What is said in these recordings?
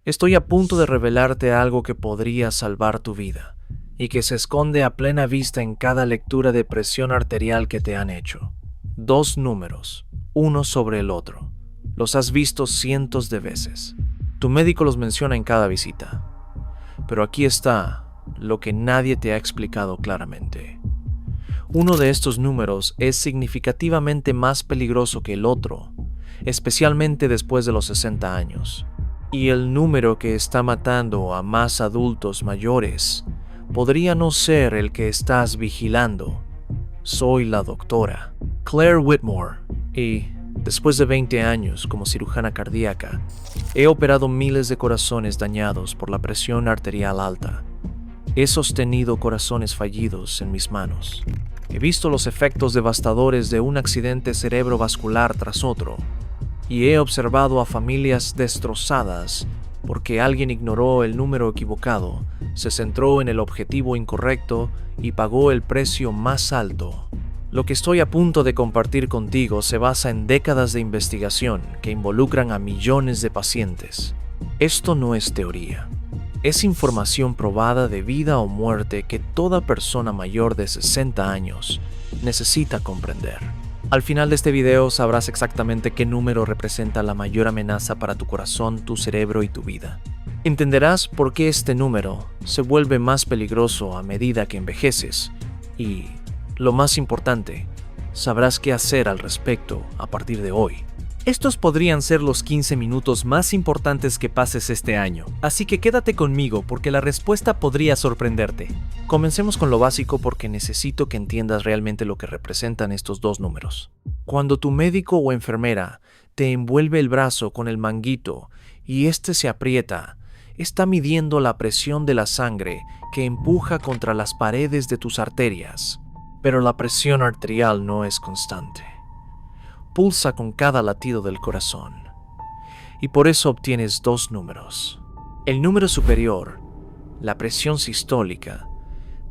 Estoy a punto de revelarte algo que podría salvar tu vida y que se esconde a plena vista en cada lectura de presión arterial que te han hecho. 2 números, uno sobre el otro. Los has visto cientos de veces. Tu médico los menciona en cada visita. Pero aquí está lo que nadie te ha explicado claramente. Uno de estos números es significativamente más peligroso que el otro, especialmente después de los 60 años. Y el número que está matando a más adultos mayores podría no ser el que estás vigilando. Soy la doctora Claire Whitmore y, después de 20 años como cirujana cardíaca, he operado miles de corazones dañados por la presión arterial alta. He sostenido corazones fallidos en mis manos. He visto los efectos devastadores de un accidente cerebrovascular tras otro, y he observado a familias destrozadas porque alguien ignoró el número equivocado, se centró en el objetivo incorrecto y pagó el precio más alto. Lo que estoy a punto de compartir contigo se basa en décadas de investigación que involucran a millones de pacientes. Esto no es teoría. Es información probada de vida o muerte que toda persona mayor de 60 años necesita comprender. Al final de este video sabrás exactamente qué número representa la mayor amenaza para tu corazón, tu cerebro y tu vida. Entenderás por qué este número se vuelve más peligroso a medida que envejeces y, lo más importante, sabrás qué hacer al respecto a partir de hoy. Estos podrían ser los 15 minutos más importantes que pases este año, así que quédate conmigo porque la respuesta podría sorprenderte. Comencemos con lo básico porque necesito que entiendas realmente lo que representan estos 2 números. Cuando tu médico o enfermera te envuelve el brazo con el manguito y este se aprieta, está midiendo la presión de la sangre que empuja contra las paredes de tus arterias. Pero la presión arterial no es constante. Pulsa con cada latido del corazón. Y por eso obtienes 2 números. El número superior, la presión sistólica,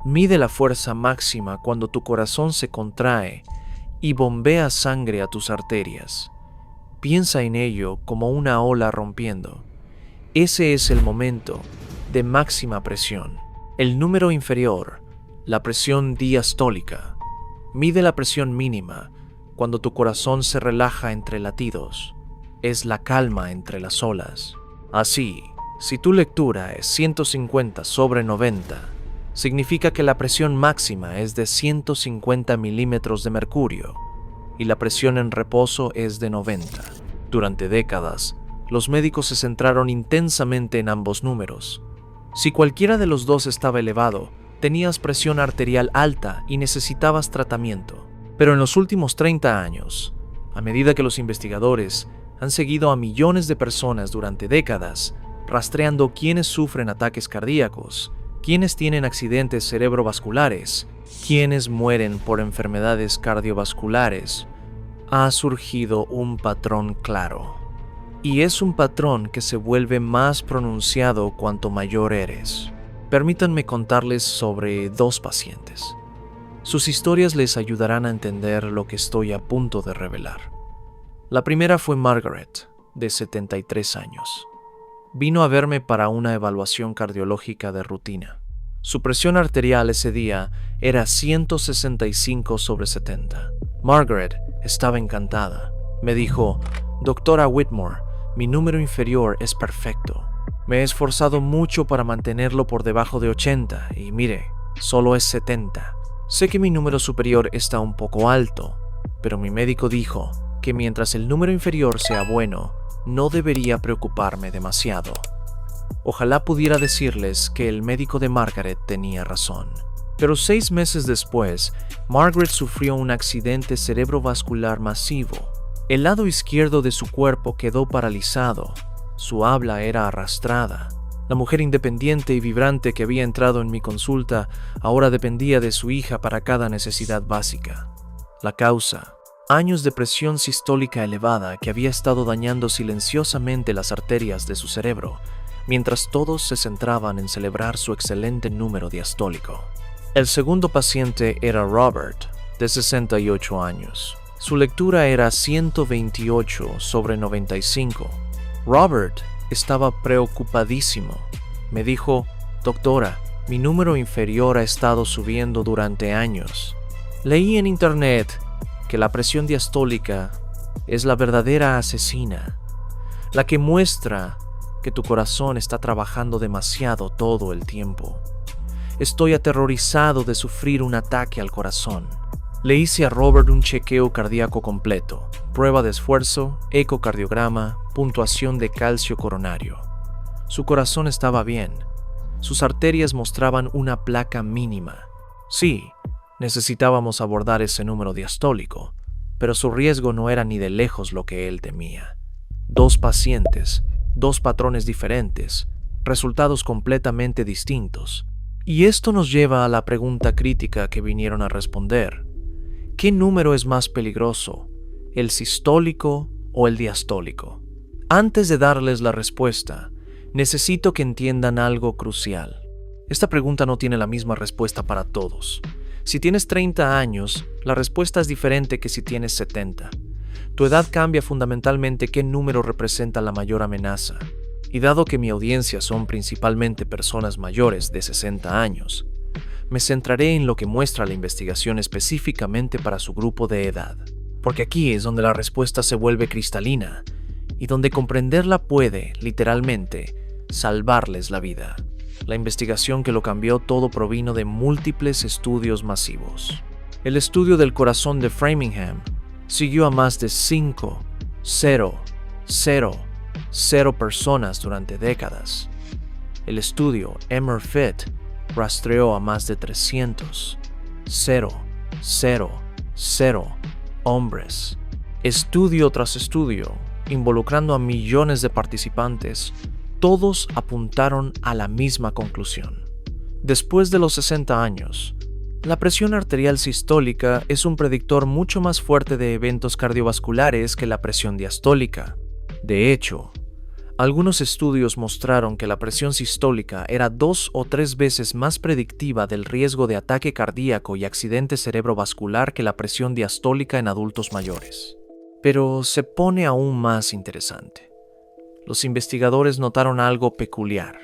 mide la fuerza máxima cuando tu corazón se contrae y bombea sangre a tus arterias. Piensa en ello como una ola rompiendo. Ese es el momento de máxima presión. El número inferior, la presión diastólica, mide la presión mínima cuando tu corazón se relaja entre latidos. Es la calma entre las olas. Así, si tu lectura es 150 sobre 90, significa que la presión máxima es de 150 milímetros de mercurio y la presión en reposo es de 90. Durante décadas, los médicos se centraron intensamente en ambos números. Si cualquiera de los dos estaba elevado, tenías presión arterial alta y necesitabas tratamiento. Pero en los últimos 30 años, a medida que los investigadores han seguido a millones de personas durante décadas, rastreando quiénes sufren ataques cardíacos, quiénes tienen accidentes cerebrovasculares, quiénes mueren por enfermedades cardiovasculares, ha surgido un patrón claro. Y es un patrón que se vuelve más pronunciado cuanto mayor eres. Permítanme contarles sobre 2 pacientes. Sus historias les ayudarán a entender lo que estoy a punto de revelar. La primera fue Margaret, de 73 años. Vino a verme para una evaluación cardiológica de rutina. Su presión arterial ese día era 165 sobre 70. Margaret estaba encantada. Me dijo, «Doctora Whitmore, mi número inferior es perfecto. Me he esforzado mucho para mantenerlo por debajo de 80 y mire, solo es 70. Sé que mi número superior está un poco alto, pero mi médico dijo que mientras el número inferior sea bueno, no debería preocuparme demasiado». Ojalá pudiera decirles que el médico de Margaret tenía razón. Pero 6 meses después, Margaret sufrió un accidente cerebrovascular masivo. El lado izquierdo de su cuerpo quedó paralizado. Su habla era arrastrada. La mujer independiente y vibrante que había entrado en mi consulta ahora dependía de su hija para cada necesidad básica. La causa: años de presión sistólica elevada que había estado dañando silenciosamente las arterias de su cerebro, mientras todos se centraban en celebrar su excelente número diastólico. El segundo paciente era Robert, de 68 años. Su lectura era 128 sobre 95. Robert estaba preocupadísimo. Me dijo: doctora, mi número inferior ha estado subiendo durante años. Leí en internet que la presión diastólica es la verdadera asesina, la que muestra que tu corazón está trabajando demasiado todo el tiempo. Estoy aterrorizado de sufrir un ataque al corazón. Le hice a Robert un chequeo cardíaco completo, prueba de esfuerzo, ecocardiograma, puntuación de calcio coronario. Su corazón estaba bien. Sus arterias mostraban una placa mínima. Sí, necesitábamos abordar ese número diastólico, pero su riesgo no era ni de lejos lo que él temía. 2 pacientes, 2 patrones diferentes, resultados completamente distintos. Y esto nos lleva a la pregunta crítica que vinieron a responder. ¿Qué número es más peligroso, el sistólico o el diastólico? Antes de darles la respuesta, necesito que entiendan algo crucial. Esta pregunta no tiene la misma respuesta para todos. Si tienes 30 años, la respuesta es diferente que si tienes 70. Tu edad cambia fundamentalmente qué número representa la mayor amenaza. Y dado que mi audiencia son principalmente personas mayores de 60 años, me centraré en lo que muestra la investigación específicamente para su grupo de edad. Porque aquí es donde la respuesta se vuelve cristalina y donde comprenderla puede, literalmente, salvarles la vida. La investigación que lo cambió todo provino de múltiples estudios masivos. El estudio del corazón de Framingham siguió a más de 5,000 personas durante décadas. El estudio EMERFIT rastreó a más de 300,000 hombres. Estudio tras estudio, involucrando a millones de participantes, todos apuntaron a la misma conclusión. Después de los 60 años, la presión arterial sistólica es un predictor mucho más fuerte de eventos cardiovasculares que la presión diastólica. De hecho, algunos estudios mostraron que la presión sistólica era 2 o 3 veces más predictiva del riesgo de ataque cardíaco y accidente cerebrovascular que la presión diastólica en adultos mayores. Pero se pone aún más interesante. Los investigadores notaron algo peculiar.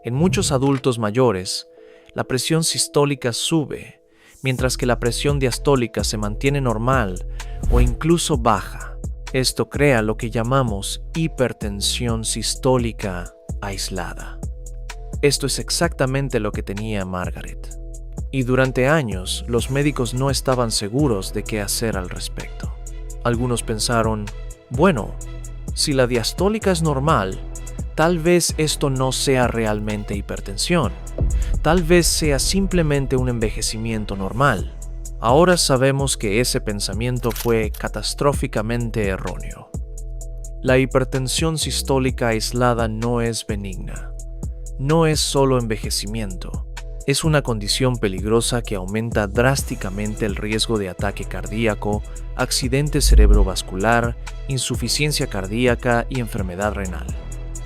En muchos adultos mayores, la presión sistólica sube, mientras que la presión diastólica se mantiene normal o incluso baja. Esto crea lo que llamamos hipertensión sistólica aislada. Esto es exactamente lo que tenía Margaret. Y durante años, los médicos no estaban seguros de qué hacer al respecto. Algunos pensaron, bueno, si la diastólica es normal, tal vez esto no sea realmente hipertensión. Tal vez sea simplemente un envejecimiento normal. Ahora sabemos que ese pensamiento fue catastróficamente erróneo. La hipertensión sistólica aislada no es benigna. No es solo envejecimiento. Es una condición peligrosa que aumenta drásticamente el riesgo de ataque cardíaco, accidente cerebrovascular, insuficiencia cardíaca y enfermedad renal.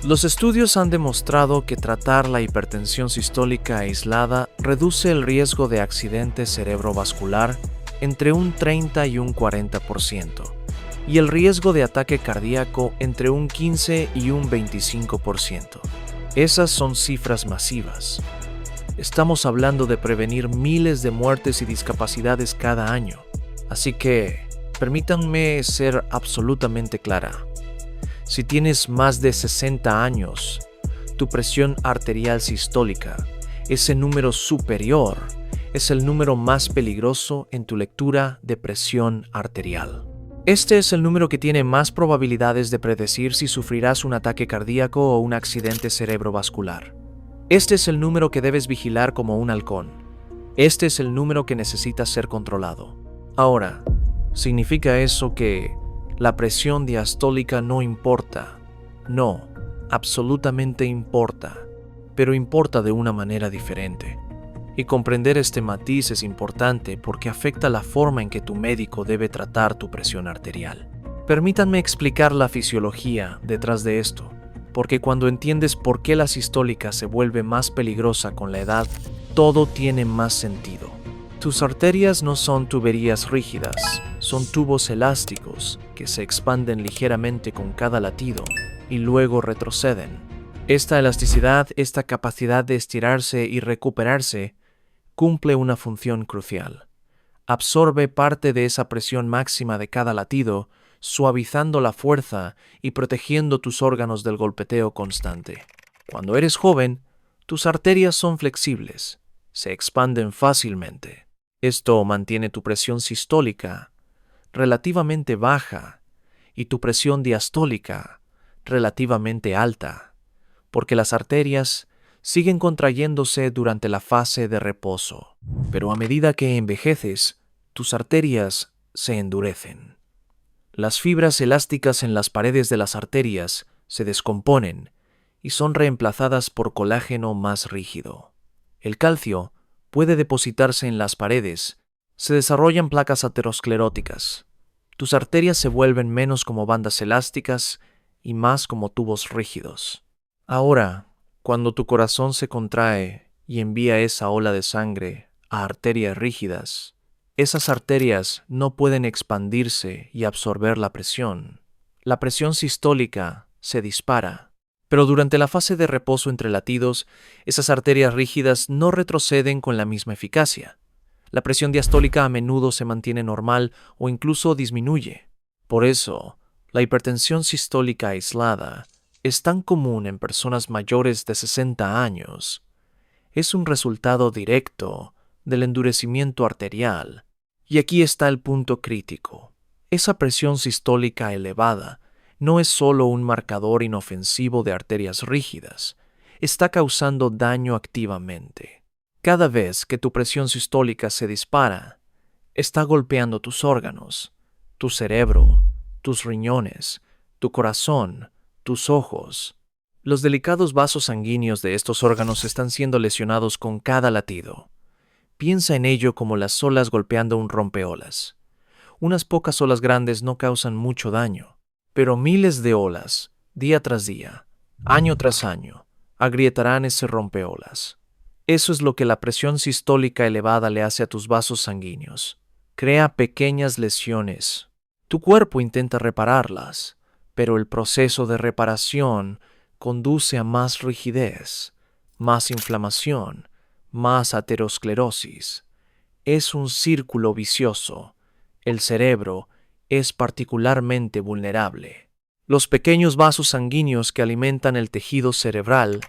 Los estudios han demostrado que tratar la hipertensión sistólica aislada reduce el riesgo de accidente cerebrovascular entre un 30 y un 40%, y el riesgo de ataque cardíaco entre un 15 y un 25%. Esas son cifras masivas. Estamos hablando de prevenir miles de muertes y discapacidades cada año. Así que, permítanme ser absolutamente clara. Si tienes más de 60 años, tu presión arterial sistólica, ese número superior, es el número más peligroso en tu lectura de presión arterial. Este es el número que tiene más probabilidades de predecir si sufrirás un ataque cardíaco o un accidente cerebrovascular. Este es el número que debes vigilar como un halcón. Este es el número que necesita ser controlado. Ahora, ¿significa eso que la presión diastólica no importa? No, absolutamente importa, pero importa de una manera diferente. Y comprender este matiz es importante porque afecta la forma en que tu médico debe tratar tu presión arterial. Permítanme explicar la fisiología detrás de esto, porque cuando entiendes por qué la sistólica se vuelve más peligrosa con la edad, todo tiene más sentido. Tus arterias no son tuberías rígidas, son tubos elásticos que se expanden ligeramente con cada latido y luego retroceden. Esta elasticidad, esta capacidad de estirarse y recuperarse, cumple una función crucial. Absorbe parte de esa presión máxima de cada latido, suavizando la fuerza y protegiendo tus órganos del golpeteo constante. Cuando eres joven, tus arterias son flexibles, se expanden fácilmente. Esto mantiene tu presión sistólica relativamente baja y tu presión diastólica relativamente alta, porque las arterias siguen contrayéndose durante la fase de reposo. Pero a medida que envejeces, tus arterias se endurecen. Las fibras elásticas en las paredes de las arterias se descomponen y son reemplazadas por colágeno más rígido. El calcio puede depositarse en las paredes, se desarrollan placas ateroscleróticas. Tus arterias se vuelven menos como bandas elásticas y más como tubos rígidos. Ahora, cuando tu corazón se contrae y envía esa ola de sangre a arterias rígidas, esas arterias no pueden expandirse y absorber la presión. La presión sistólica se dispara. Pero durante la fase de reposo entre latidos, esas arterias rígidas no retroceden con la misma eficacia. La presión diastólica a menudo se mantiene normal o incluso disminuye. Por eso, la hipertensión sistólica aislada es tan común en personas mayores de 60 años. Es un resultado directo del endurecimiento arterial. Y aquí está el punto crítico. Esa presión sistólica elevada no es solo un marcador inofensivo de arterias rígidas, está causando daño activamente. Cada vez que tu presión sistólica se dispara, está golpeando tus órganos, tu cerebro, tus riñones, tu corazón, tus ojos. Los delicados vasos sanguíneos de estos órganos están siendo lesionados con cada latido. Piensa en ello como las olas golpeando un rompeolas. Unas pocas olas grandes no causan mucho daño, pero miles de olas, día tras día, año tras año, agrietarán ese rompeolas. Eso es lo que la presión sistólica elevada le hace a tus vasos sanguíneos. Crea pequeñas lesiones. Tu cuerpo intenta repararlas, pero el proceso de reparación conduce a más rigidez, más inflamación, más aterosclerosis. Es un círculo vicioso. El cerebro es particularmente vulnerable. Los pequeños vasos sanguíneos que alimentan el tejido cerebral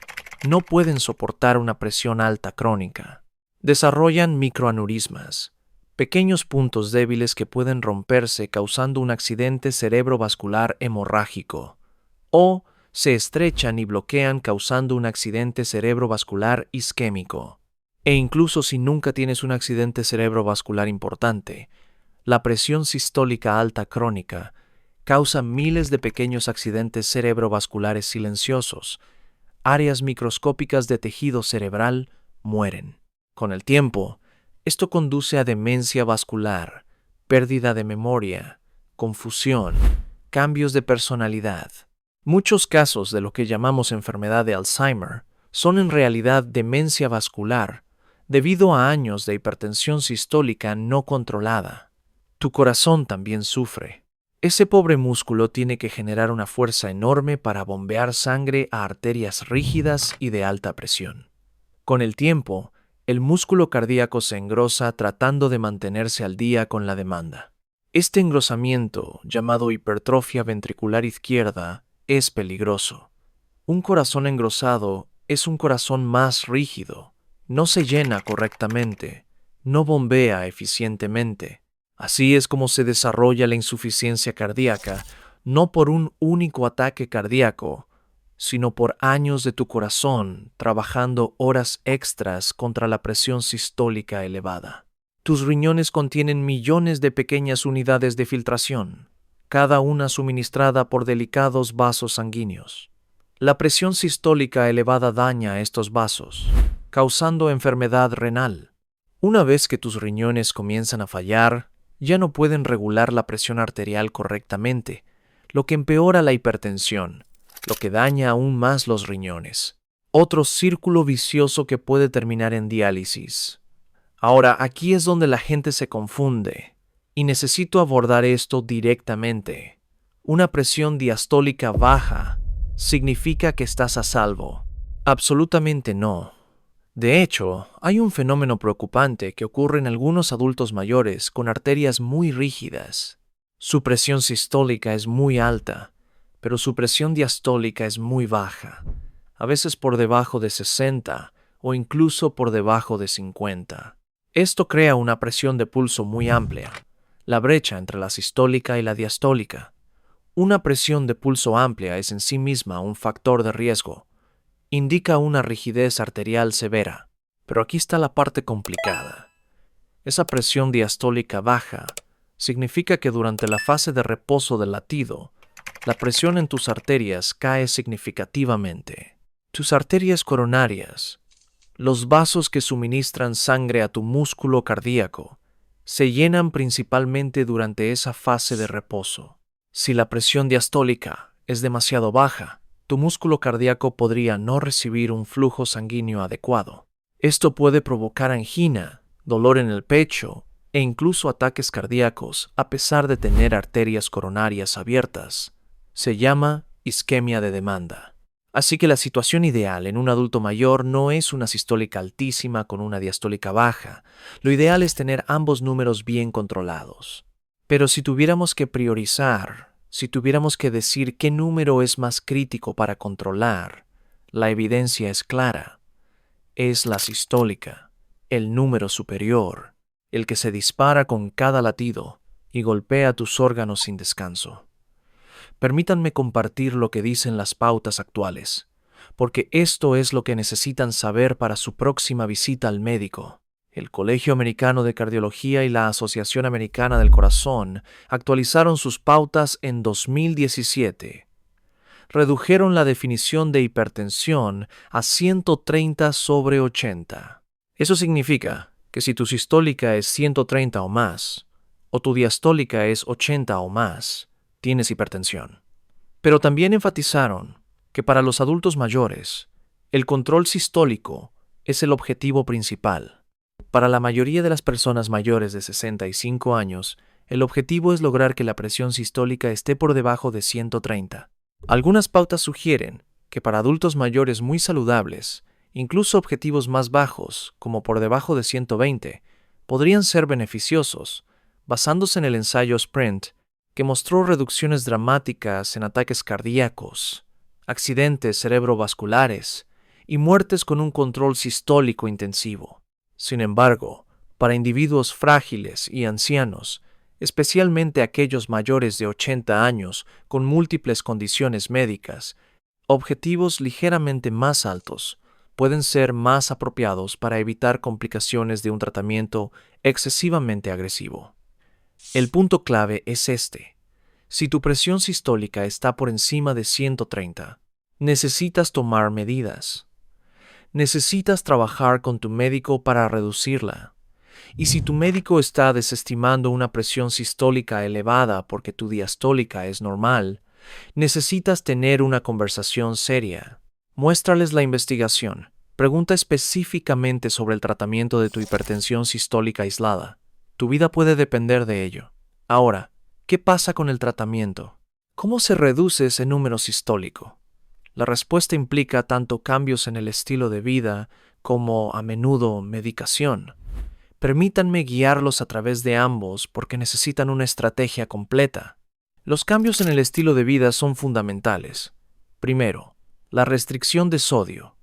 no pueden soportar una presión alta crónica. Desarrollan microaneurismas, pequeños puntos débiles que pueden romperse causando un accidente cerebrovascular hemorrágico, o se estrechan y bloquean causando un accidente cerebrovascular isquémico. E incluso si nunca tienes un accidente cerebrovascular importante, la presión sistólica alta crónica causa miles de pequeños accidentes cerebrovasculares silenciosos. Áreas microscópicas de tejido cerebral mueren. Con el tiempo, esto conduce a demencia vascular, pérdida de memoria, confusión, cambios de personalidad. Muchos casos de lo que llamamos enfermedad de Alzheimer son en realidad demencia vascular debido a años de hipertensión sistólica no controlada. Tu corazón también sufre. Ese pobre músculo tiene que generar una fuerza enorme para bombear sangre a arterias rígidas y de alta presión. Con el tiempo, el músculo cardíaco se engrosa tratando de mantenerse al día con la demanda. Este engrosamiento, llamado hipertrofia ventricular izquierda, es peligroso. Un corazón engrosado es un corazón más rígido, no se llena correctamente, no bombea eficientemente. Así es como se desarrolla la insuficiencia cardíaca, no por un único ataque cardíaco, sino por años de tu corazón trabajando horas extras contra la presión sistólica elevada. Tus riñones contienen millones de pequeñas unidades de filtración, cada una suministrada por delicados vasos sanguíneos. La presión sistólica elevada daña a estos vasos, causando enfermedad renal. Una vez que tus riñones comienzan a fallar, ya no pueden regular la presión arterial correctamente, lo que empeora la hipertensión, lo que daña aún más los riñones. Otro círculo vicioso que puede terminar en diálisis. Ahora, aquí es donde la gente se confunde, y necesito abordar esto directamente. Una presión diastólica baja ¿Significa que estás a salvo? Absolutamente no. De hecho, hay un fenómeno preocupante que ocurre en algunos adultos mayores con arterias muy rígidas. Su presión sistólica es muy alta, pero su presión diastólica es muy baja, a veces por debajo de 60 o incluso por debajo de 50. Esto crea una presión de pulso muy amplia, la brecha entre la sistólica y la diastólica. Una presión de pulso amplia es en sí misma un factor de riesgo. Indica una rigidez arterial severa. Pero aquí está la parte complicada. Esa presión diastólica baja significa que durante la fase de reposo del latido, la presión en tus arterias cae significativamente. Tus arterias coronarias, los vasos que suministran sangre a tu músculo cardíaco, se llenan principalmente durante esa fase de reposo. Si la presión diastólica es demasiado baja, tu músculo cardíaco podría no recibir un flujo sanguíneo adecuado. Esto puede provocar angina, dolor en el pecho e incluso ataques cardíacos a pesar de tener arterias coronarias abiertas. Se llama isquemia de demanda. Así que la situación ideal en un adulto mayor no es una sistólica altísima con una diastólica baja. Lo ideal es tener ambos números bien controlados. Pero si tuviéramos que priorizar, si tuviéramos que decir qué número es más crítico para controlar, la evidencia es clara. Es la sistólica, el número superior, el que se dispara con cada latido y golpea tus órganos sin descanso. Permítanme compartir lo que dicen las pautas actuales, porque esto es lo que necesitan saber para su próxima visita al médico. El Colegio Americano de Cardiología y la Asociación Americana del Corazón actualizaron sus pautas en 2017. Redujeron la definición de hipertensión a 130/80. Eso significa que si tu sistólica es 130 o más, o tu diastólica es 80 o más, tienes hipertensión. Pero también enfatizaron que para los adultos mayores, el control sistólico es el objetivo principal. Para la mayoría de las personas mayores de 65 años, el objetivo es lograr que la presión sistólica esté por debajo de 130. Algunas pautas sugieren que para adultos mayores muy saludables, incluso objetivos más bajos, como por debajo de 120, podrían ser beneficiosos, basándose en el ensayo SPRINT, que mostró reducciones dramáticas en ataques cardíacos, accidentes cerebrovasculares y muertes con un control sistólico intensivo. Sin embargo, para individuos frágiles y ancianos, especialmente aquellos mayores de 80 años con múltiples condiciones médicas, objetivos ligeramente más altos pueden ser más apropiados para evitar complicaciones de un tratamiento excesivamente agresivo. El punto clave es este. Si tu presión sistólica está por encima de 130, necesitas tomar medidas. Necesitas trabajar con tu médico para reducirla. Y si tu médico está desestimando una presión sistólica elevada porque tu diastólica es normal, necesitas tener una conversación seria. Muéstrales la investigación. Pregunta específicamente sobre el tratamiento de tu hipertensión sistólica aislada. Tu vida puede depender de ello. Ahora, ¿qué pasa con el tratamiento? ¿Cómo se reduce ese número sistólico? La respuesta implica tanto cambios en el estilo de vida como, a menudo, medicación. Permítanme guiarlos a través de ambos porque necesitan una estrategia completa. Los cambios en el estilo de vida son fundamentales. Primero, la restricción de sodio.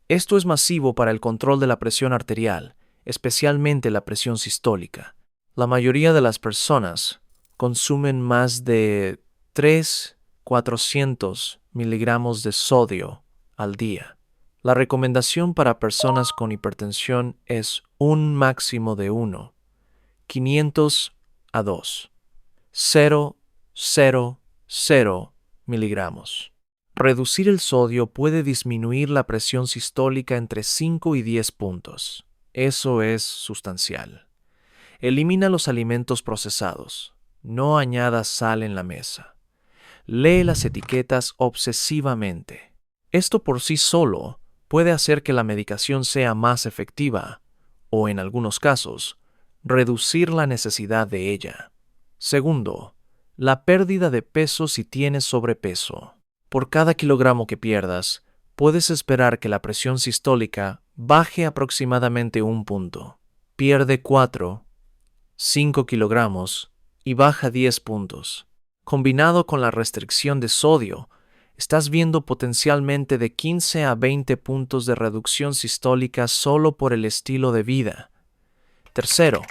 Esto es masivo para el control de la presión arterial, especialmente la presión sistólica. La mayoría de las personas consumen más de 300-400 miligramos de sodio al día. La recomendación para personas con hipertensión es un máximo de 1, 500 a 2, 0,000 miligramos. Reducir el sodio puede disminuir la presión sistólica entre 5 y 10 puntos. Eso es sustancial. Elimina los alimentos procesados. No añadas sal en la mesa. Lee las etiquetas obsesivamente. Esto por sí solo puede hacer que la medicación sea más efectiva o, en algunos casos, reducir la necesidad de ella. Segundo, la pérdida de peso si tienes sobrepeso. Por cada kilogramo que pierdas, puedes esperar que la presión sistólica baje aproximadamente 1 punto. Pierde 4, 5 kilogramos y baja 10 puntos. Combinado con la restricción de sodio, estás viendo potencialmente de 15 a 20 puntos de reducción sistólica solo por el estilo de vida. Tercero,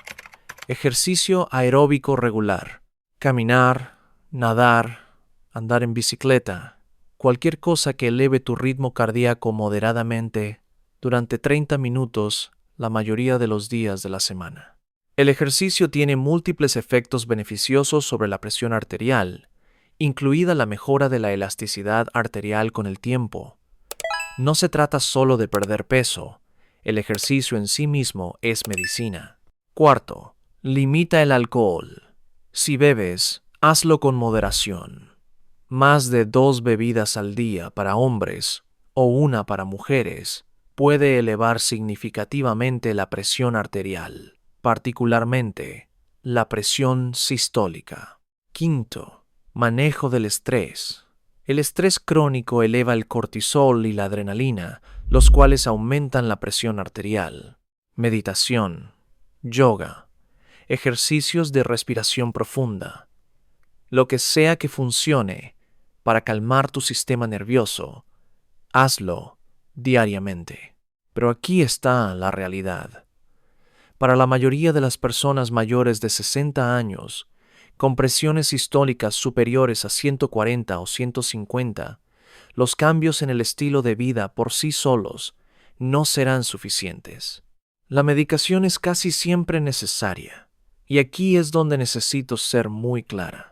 ejercicio aeróbico regular. Caminar, nadar, andar en bicicleta, cualquier cosa que eleve tu ritmo cardíaco moderadamente durante 30 minutos la mayoría de los días de la semana. El ejercicio tiene múltiples efectos beneficiosos sobre la presión arterial, incluida la mejora de la elasticidad arterial con el tiempo. No se trata solo de perder peso, el ejercicio en sí mismo es medicina. Cuarto, limita el alcohol. Si bebes, hazlo con moderación. Más de 2 bebidas al día para hombres o 1 para mujeres puede elevar significativamente la presión arterial, particularmente la presión sistólica. Quinto, manejo del estrés. El estrés crónico eleva el cortisol y la adrenalina, los cuales aumentan la presión arterial. Meditación, yoga, ejercicios de respiración profunda. Lo que sea que funcione para calmar tu sistema nervioso, hazlo diariamente. Pero aquí está la realidad. Para la mayoría de las personas mayores de 60 años, con presiones sistólicas superiores a 140 o 150, los cambios en el estilo de vida por sí solos no serán suficientes. La medicación es casi siempre necesaria, y aquí es donde necesito ser muy clara.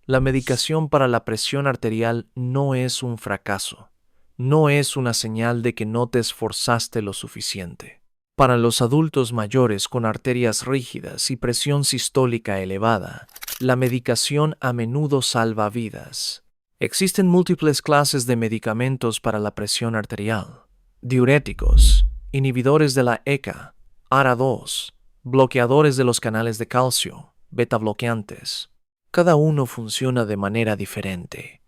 La medicación para la presión arterial no es un fracaso, no es una señal de que no te esforzaste lo suficiente. Para los adultos mayores con arterias rígidas y presión sistólica elevada, la medicación a menudo salva vidas. Existen múltiples clases de medicamentos para la presión arterial: diuréticos, inhibidores de la ECA, ARA2, bloqueadores de los canales de calcio, beta bloqueantes. Cada uno funciona de manera diferente.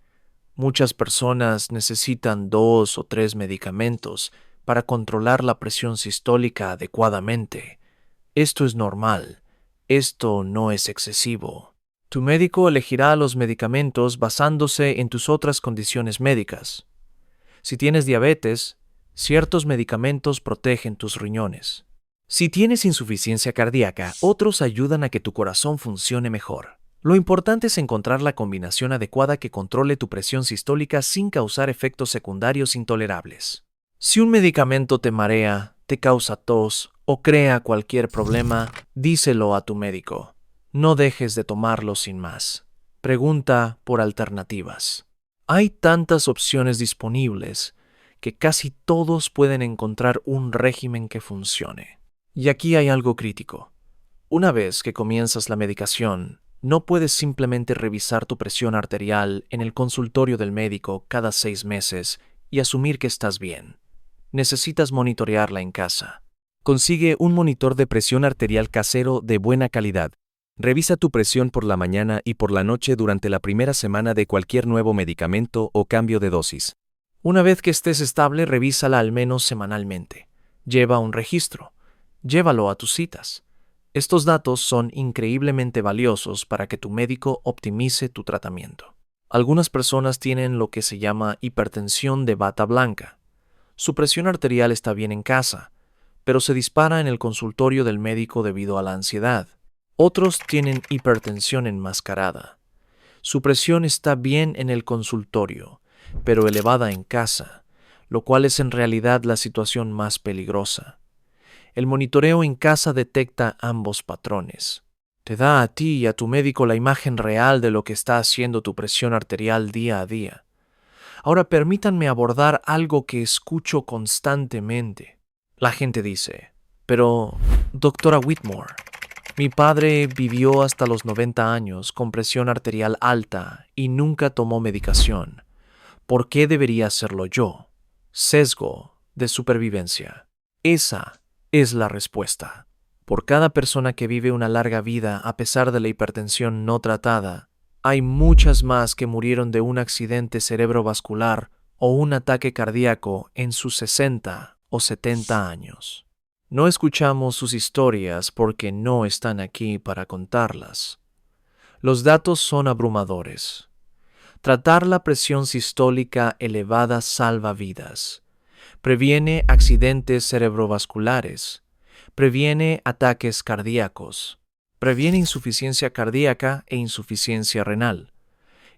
Muchas personas necesitan 2 o 3 medicamentos para controlar la presión sistólica adecuadamente. Esto es normal. Esto no es excesivo. Tu médico elegirá los medicamentos basándose en tus otras condiciones médicas. Si tienes diabetes, ciertos medicamentos protegen tus riñones. Si tienes insuficiencia cardíaca, otros ayudan a que tu corazón funcione mejor. Lo importante es encontrar la combinación adecuada que controle tu presión sistólica sin causar efectos secundarios intolerables. Si un medicamento te marea, te causa tos o crea cualquier problema, díselo a tu médico. No dejes de tomarlo sin más. Pregunta por alternativas. Hay tantas opciones disponibles que casi todos pueden encontrar un régimen que funcione. Y aquí hay algo crítico. Una vez que comienzas la medicación, no puedes simplemente revisar tu presión arterial en el consultorio del médico cada 6 meses y asumir que estás bien. Necesitas monitorearla en casa. Consigue un monitor de presión arterial casero de buena calidad. Revisa tu presión por la mañana y por la noche durante la primera semana de cualquier nuevo medicamento o cambio de dosis. Una vez que estés estable, revísala al menos semanalmente. Lleva un registro. Llévalo a tus citas. Estos datos son increíblemente valiosos para que tu médico optimice tu tratamiento. Algunas personas tienen lo que se llama hipertensión de bata blanca. Su presión arterial está bien en casa, pero se dispara en el consultorio del médico debido a la ansiedad. Otros tienen hipertensión enmascarada. Su presión está bien en el consultorio, pero elevada en casa, lo cual es en realidad la situación más peligrosa. El monitoreo en casa detecta ambos patrones. Te da a ti y a tu médico la imagen real de lo que está haciendo tu presión arterial día a día. Ahora permítanme abordar algo que escucho constantemente. La gente dice, pero, doctora Whitmore, mi padre vivió hasta los 90 años con presión arterial alta y nunca tomó medicación. ¿Por qué debería hacerlo yo? Sesgo de supervivencia. Esa es la respuesta. Por cada persona que vive una larga vida a pesar de la hipertensión no tratada, Hay muchas más que murieron de un accidente cerebrovascular o un ataque cardíaco en sus 60 o 70 años. No escuchamos sus historias porque no están aquí para contarlas. Los datos son abrumadores. Tratar la presión sistólica elevada salva vidas. Previene accidentes cerebrovasculares. Previene ataques cardíacos. Previene insuficiencia cardíaca e insuficiencia renal.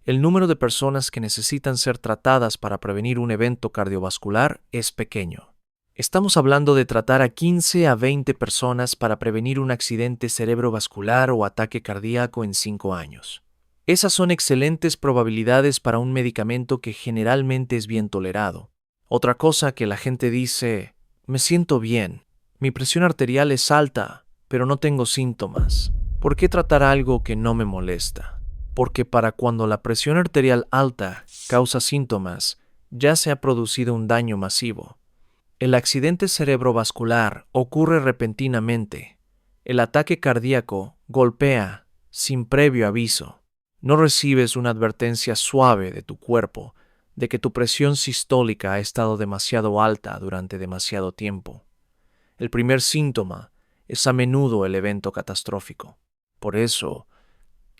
El número de personas que necesitan ser tratadas para prevenir un evento cardiovascular es pequeño. Estamos hablando de tratar a 15 a 20 personas para prevenir un accidente cerebrovascular o ataque cardíaco en 5 años. Esas son excelentes probabilidades para un medicamento que generalmente es bien tolerado. Otra cosa que la gente dice, me siento bien, mi presión arterial es alta, pero no tengo síntomas. ¿Por qué tratar algo que no me molesta? Porque para cuando la presión arterial alta causa síntomas, ya se ha producido un daño masivo. El accidente cerebrovascular ocurre repentinamente. El ataque cardíaco golpea sin previo aviso. No recibes una advertencia suave de tu cuerpo de que tu presión sistólica ha estado demasiado alta durante demasiado tiempo. El primer síntoma es a menudo el evento catastrófico. Por eso,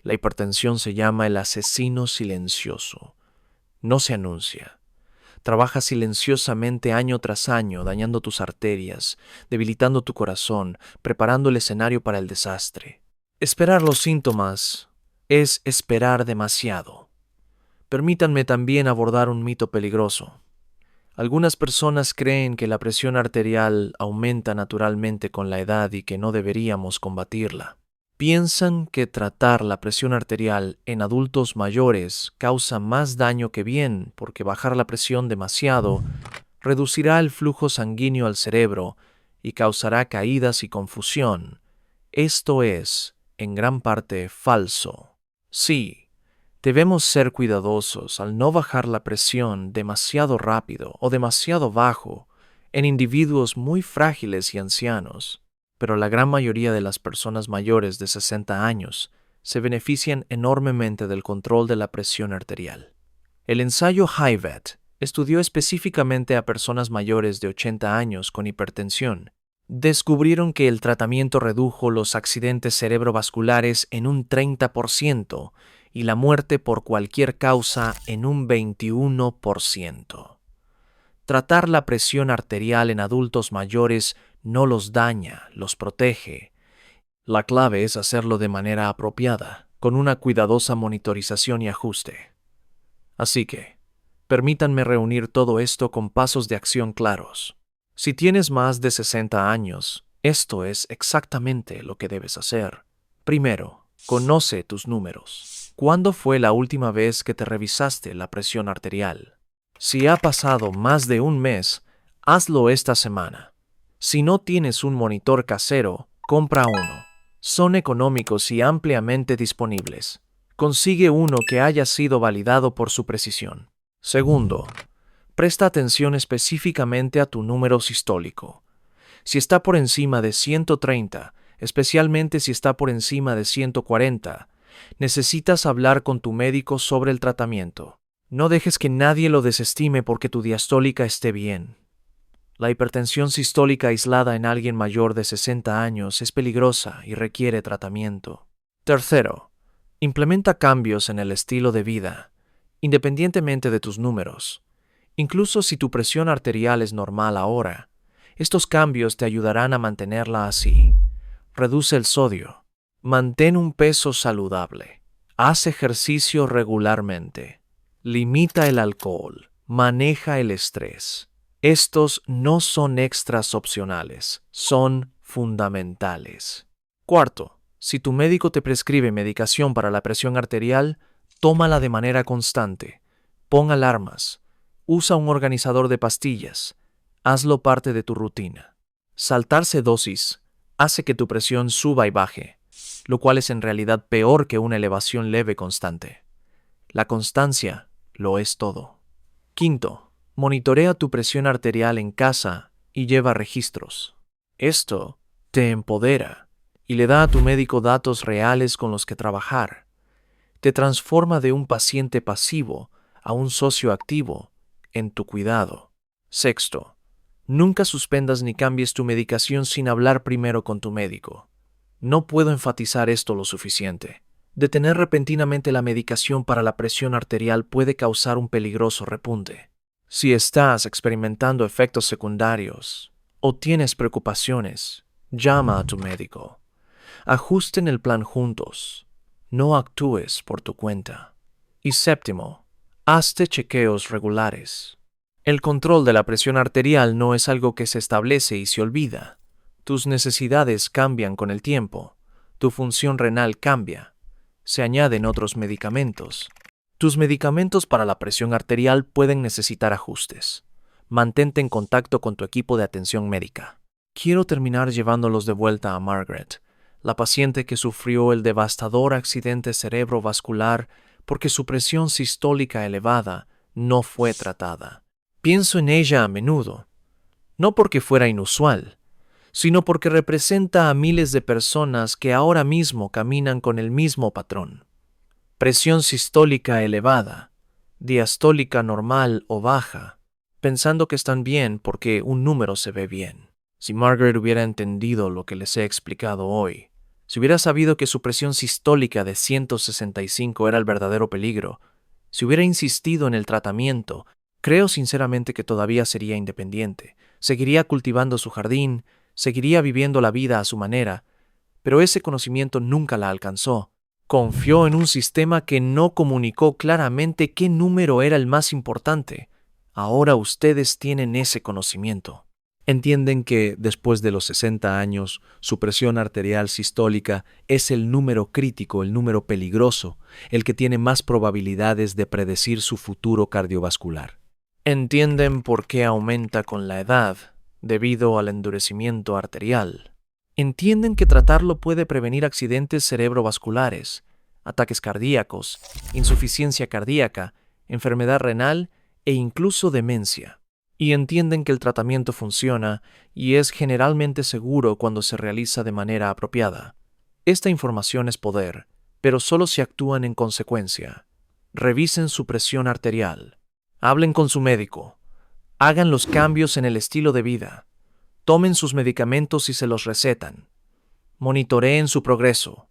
la hipertensión se llama el asesino silencioso. No se anuncia. Trabaja silenciosamente año tras año, dañando tus arterias, debilitando tu corazón, preparando el escenario para el desastre. Esperar los síntomas es esperar demasiado. Permítanme también abordar un mito peligroso. Algunas personas creen que la presión arterial aumenta naturalmente con la edad y que no deberíamos combatirla. Piensan que tratar la presión arterial en adultos mayores causa más daño que bien porque bajar la presión demasiado reducirá el flujo sanguíneo al cerebro y causará caídas y confusión. Esto es, en gran parte, falso. Sí, debemos ser cuidadosos al no bajar la presión demasiado rápido o demasiado bajo en individuos muy frágiles y ancianos. Pero la gran mayoría de las personas mayores de 60 años se benefician enormemente del control de la presión arterial. El ensayo HIVET estudió específicamente a personas mayores de 80 años con hipertensión. Descubrieron que el tratamiento redujo los accidentes cerebrovasculares en un 30% y la muerte por cualquier causa en un 21%. Tratar la presión arterial en adultos mayores no los daña, los protege. La clave es hacerlo de manera apropiada, con una cuidadosa monitorización y ajuste. Así que, permítanme reunir todo esto con pasos de acción claros. Si tienes más de 60 años, esto es exactamente lo que debes hacer. Primero, conoce tus números. ¿Cuándo fue la última vez que te revisaste la presión arterial? Si ha pasado más de un mes, hazlo esta semana. Si no tienes un monitor casero, compra uno. Son económicos y ampliamente disponibles. Consigue uno que haya sido validado por su precisión. Segundo, presta atención específicamente a tu número sistólico. Si está por encima de 130, especialmente si está por encima de 140, necesitas hablar con tu médico sobre el tratamiento. No dejes que nadie lo desestime porque tu diastólica esté bien. La hipertensión sistólica aislada en alguien mayor de 60 años es peligrosa y requiere tratamiento. Tercero, implementa cambios en el estilo de vida, independientemente de tus números. Incluso si tu presión arterial es normal ahora, estos cambios te ayudarán a mantenerla así. Reduce el sodio. Mantén un peso saludable. Haz ejercicio regularmente. Limita el alcohol. Maneja el estrés. Estos no son extras opcionales, son fundamentales. Cuarto, si tu médico te prescribe medicación para la presión arterial, tómala de manera constante. Pon alarmas. Usa un organizador de pastillas. Hazlo parte de tu rutina. Saltarse dosis hace que tu presión suba y baje, lo cual es en realidad peor que una elevación leve constante. La constancia lo es todo. Quinto, monitorea tu presión arterial en casa y lleva registros. Esto te empodera y le da a tu médico datos reales con los que trabajar. Te transforma de un paciente pasivo a un socio activo en tu cuidado. Sexto, nunca suspendas ni cambies tu medicación sin hablar primero con tu médico. No puedo enfatizar esto lo suficiente. Detener repentinamente la medicación para la presión arterial puede causar un peligroso repunte. Si estás experimentando efectos secundarios o tienes preocupaciones, llama a tu médico. Ajusten el plan juntos. No actúes por tu cuenta. Y séptimo, hazte chequeos regulares. El control de la presión arterial no es algo que se establece y se olvida. Tus necesidades cambian con el tiempo. Tu función renal cambia. Se añaden otros medicamentos. Tus medicamentos para la presión arterial pueden necesitar ajustes. Mantente en contacto con tu equipo de atención médica. Quiero terminar llevándolos de vuelta a Margaret, la paciente que sufrió el devastador accidente cerebrovascular porque su presión sistólica elevada no fue tratada. Pienso en ella a menudo, no porque fuera inusual, sino porque representa a miles de personas que ahora mismo caminan con el mismo patrón. Presión sistólica elevada, diastólica normal o baja, pensando que están bien porque un número se ve bien. Si Margaret hubiera entendido lo que les he explicado hoy, si hubiera sabido que su presión sistólica de 165 era el verdadero peligro, si hubiera insistido en el tratamiento, creo sinceramente que todavía sería independiente, seguiría cultivando su jardín, seguiría viviendo la vida a su manera, pero ese conocimiento nunca la alcanzó. Confió en un sistema que no comunicó claramente qué número era el más importante. Ahora ustedes tienen ese conocimiento. Entienden que, después de los 60 años, su presión arterial sistólica es el número crítico, el número peligroso, el que tiene más probabilidades de predecir su futuro cardiovascular. Entienden por qué aumenta con la edad, debido al endurecimiento arterial. Entienden que tratarlo puede prevenir accidentes cerebrovasculares, ataques cardíacos, insuficiencia cardíaca, enfermedad renal e incluso demencia. Y entienden que el tratamiento funciona y es generalmente seguro cuando se realiza de manera apropiada. Esta información es poder, pero solo si actúan en consecuencia. Revisen su presión arterial. Hablen con su médico. Hagan los cambios en el estilo de vida. Tomen sus medicamentos si se los recetan. Monitoreen su progreso.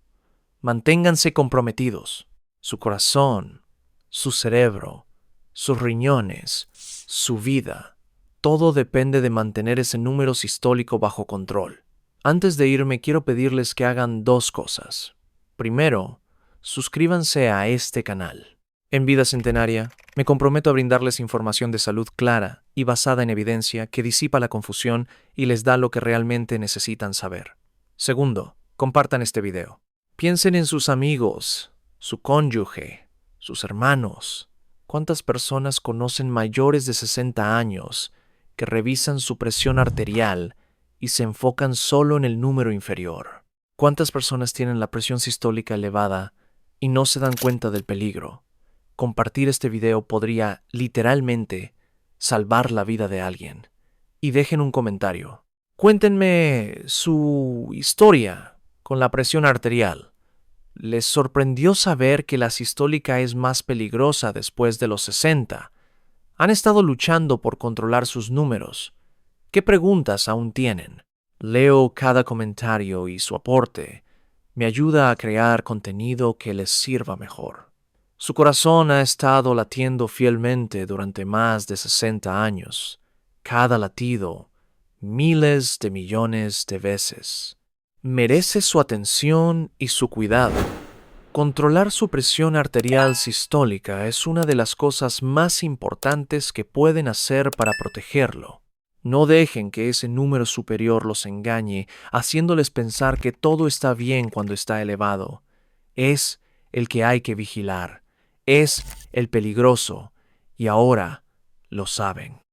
Manténganse comprometidos. Su corazón, su cerebro, sus riñones, su vida. Todo depende de mantener ese número sistólico bajo control. Antes de irme, quiero pedirles que hagan dos cosas. Primero, suscríbanse a este canal. En Vida Centenaria, me comprometo a brindarles información de salud clara y basada en evidencia que disipa la confusión y les da lo que realmente necesitan saber. Segundo, compartan este video. Piensen en sus amigos, su cónyuge, sus hermanos. ¿Cuántas personas conocen mayores de 60 años que revisan su presión arterial y se enfocan solo en el número inferior? ¿Cuántas personas tienen la presión sistólica elevada y no se dan cuenta del peligro? Compartir este video podría, literalmente, salvar la vida de alguien. Y dejen un comentario. Cuéntenme su historia con la presión arterial. ¿Les sorprendió saber que la sistólica es más peligrosa después de los 60? ¿Han estado luchando por controlar sus números? ¿Qué preguntas aún tienen? Leo cada comentario y su aporte me ayuda a crear contenido que les sirva mejor. Su corazón ha estado latiendo fielmente durante más de 60 años, cada latido, miles de millones de veces. Merece su atención y su cuidado. Controlar su presión arterial sistólica es una de las cosas más importantes que pueden hacer para protegerlo. No dejen que ese número superior los engañe, haciéndoles pensar que todo está bien cuando está elevado. Es el que hay que vigilar. Es el peligroso, y ahora lo saben.